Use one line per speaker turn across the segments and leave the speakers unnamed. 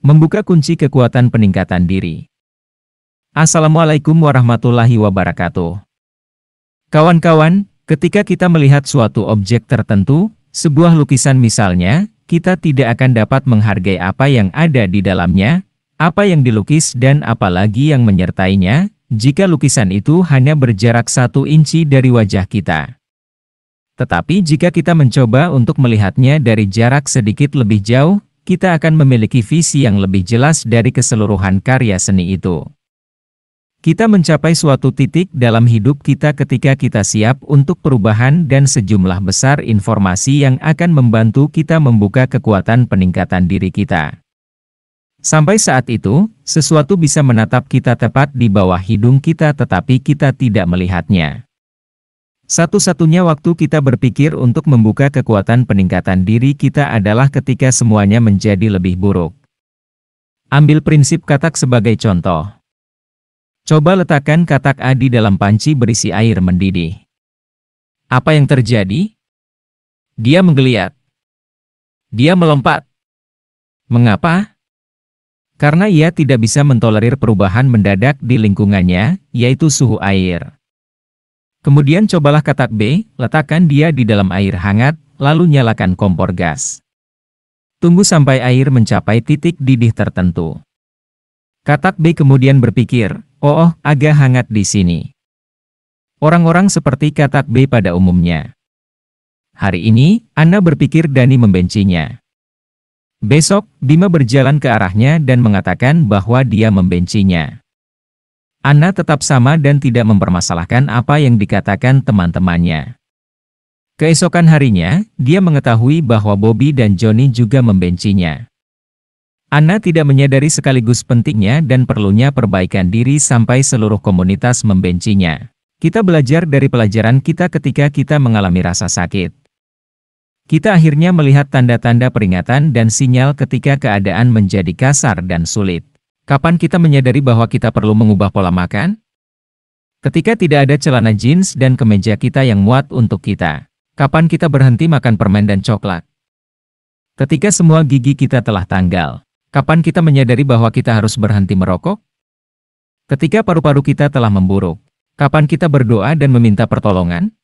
Membuka kunci kekuatan peningkatan diri. Assalamualaikum warahmatullahi wabarakatuh. Kawan-kawan, ketika kita melihat suatu objek tertentu, sebuah lukisan misalnya, kita tidak akan dapat menghargai apa yang ada di dalamnya, apa yang dilukis dan apalagi yang menyertainya, jika lukisan itu hanya berjarak 1 inci dari wajah kita. Tetapi jika kita mencoba untuk melihatnya dari jarak sedikit lebih jauh, kita akan memiliki visi yang lebih jelas dari keseluruhan karya seni itu. Kita mencapai suatu titik dalam hidup kita ketika kita siap untuk perubahan dan sejumlah besar informasi yang akan membantu kita membuka kekuatan peningkatan diri kita. Sampai saat itu, sesuatu bisa menatap kita tepat di bawah hidung kita tetapi kita tidak melihatnya. Satu-satunya waktu kita berpikir untuk membuka kekuatan peningkatan diri kita adalah ketika semuanya menjadi lebih buruk. Ambil prinsip katak sebagai contoh. Coba letakkan katak A di dalam panci berisi air mendidih. Apa yang terjadi? Dia menggeliat. Dia melompat. Mengapa? Karena ia tidak bisa mentolerir perubahan mendadak di lingkungannya, yaitu suhu air. Kemudian cobalah katak B, letakkan dia di dalam air hangat, lalu nyalakan kompor gas. Tunggu sampai air mencapai titik didih tertentu. Katak B kemudian berpikir, oh, agak hangat di sini. Orang-orang seperti katak B pada umumnya. Hari ini, Anna berpikir Dani membencinya. Besok, Bima berjalan ke arahnya dan mengatakan bahwa dia membencinya. Anna tetap sama dan tidak mempermasalahkan apa yang dikatakan teman-temannya. Keesokan harinya, dia mengetahui bahwa Bobby dan Johnny juga membencinya. Anna tidak menyadari sekaligus pentingnya dan perlunya perbaikan diri sampai seluruh komunitas membencinya. Kita belajar dari pelajaran kita ketika kita mengalami rasa sakit. Kita akhirnya melihat tanda-tanda peringatan dan sinyal ketika keadaan menjadi kasar dan sulit. Kapan kita menyadari bahwa kita perlu mengubah pola makan? Ketika tidak ada celana jeans dan kemeja kita yang muat untuk kita. Kapan kita berhenti makan permen dan coklat? Ketika semua gigi kita telah tanggal. Kapan kita menyadari bahwa kita harus berhenti merokok? Ketika paru-paru kita telah memburuk. Kapan kita berdoa dan meminta pertolongan?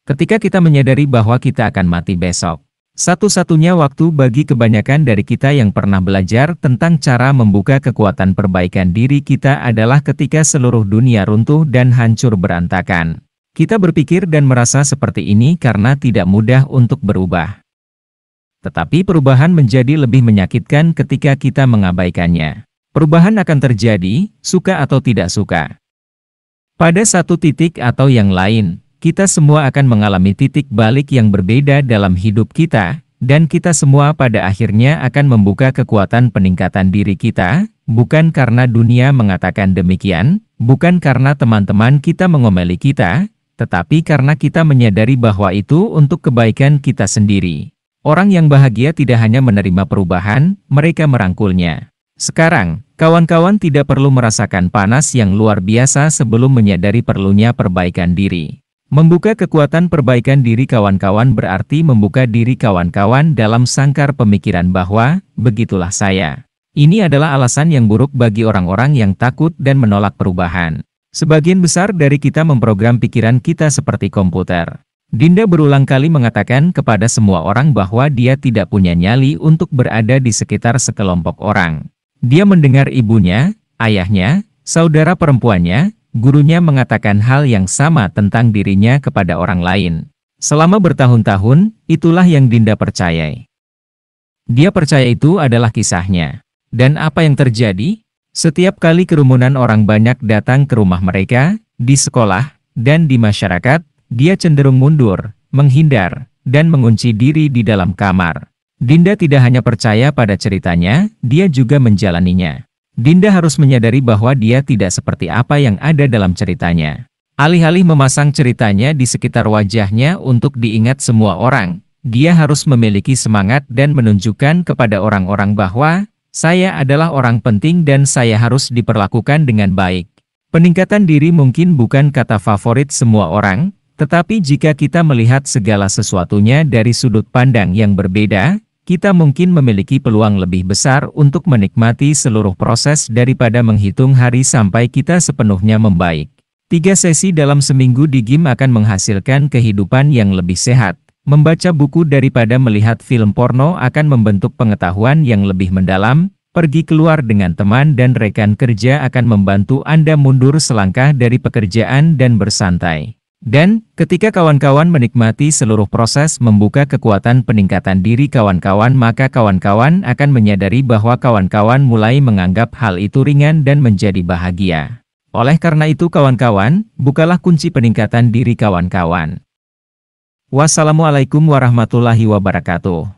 Ketika kita menyadari bahwa kita akan mati besok. Satu-satunya waktu bagi kebanyakan dari kita yang pernah belajar tentang cara membuka kekuatan perbaikan diri kita adalah ketika seluruh dunia runtuh dan hancur berantakan. Kita berpikir dan merasa seperti ini karena tidak mudah untuk berubah. Tetapi perubahan menjadi lebih menyakitkan ketika kita mengabaikannya. Perubahan akan terjadi, suka atau tidak suka. Pada satu titik atau yang lain, kita semua akan mengalami titik balik yang berbeda dalam hidup kita, dan kita semua pada akhirnya akan membuka kekuatan peningkatan diri kita, bukan karena dunia mengatakan demikian, bukan karena teman-teman kita mengomeli kita, tetapi karena kita menyadari bahwa itu untuk kebaikan kita sendiri. Orang yang bahagia tidak hanya menerima perubahan, mereka merangkulnya. Sekarang, kawan-kawan tidak perlu merasakan panas yang luar biasa sebelum menyadari perlunya perbaikan diri. Membuka kekuatan perbaikan diri kawan-kawan berarti membuka diri kawan-kawan dalam sangkar pemikiran bahwa, begitulah saya. Ini adalah alasan yang buruk bagi orang-orang yang takut dan menolak perubahan. Sebagian besar dari kita memprogram pikiran kita seperti komputer. Dinda berulang kali mengatakan kepada semua orang bahwa dia tidak punya nyali untuk berada di sekitar sekelompok orang. Dia mendengar ibunya, ayahnya, saudara perempuannya, gurunya mengatakan hal yang sama tentang dirinya kepada orang lain. Selama bertahun-tahun, itulah yang Dinda percayai. Dia percaya itu adalah kisahnya. Dan apa yang terjadi? Setiap kali kerumunan orang banyak datang ke rumah mereka, di sekolah, dan di masyarakat, dia cenderung mundur, menghindar, dan mengunci diri di dalam kamar. Dinda tidak hanya percaya pada ceritanya, dia juga menjalaninya. Dinda harus menyadari bahwa dia tidak seperti apa yang ada dalam ceritanya. Alih-alih memasang ceritanya di sekitar wajahnya untuk diingat semua orang, dia harus memiliki semangat dan menunjukkan kepada orang-orang bahwa, saya adalah orang penting dan saya harus diperlakukan dengan baik. Peningkatan diri mungkin bukan kata favorit semua orang, tetapi jika kita melihat segala sesuatunya dari sudut pandang yang berbeda, kita mungkin memiliki peluang lebih besar untuk menikmati seluruh proses daripada menghitung hari sampai kita sepenuhnya membaik. 3 sesi dalam seminggu di gym akan menghasilkan kehidupan yang lebih sehat. Membaca buku daripada melihat film porno akan membentuk pengetahuan yang lebih mendalam. Pergi keluar dengan teman dan rekan kerja akan membantu Anda mundur selangkah dari pekerjaan dan bersantai. Dan, ketika kawan-kawan menikmati seluruh proses membuka kekuatan peningkatan diri kawan-kawan, maka kawan-kawan akan menyadari bahwa kawan-kawan mulai menganggap hal itu ringan dan menjadi bahagia. Oleh karena itu kawan-kawan, bukalah kunci peningkatan diri kawan-kawan. Wassalamualaikum warahmatullahi wabarakatuh.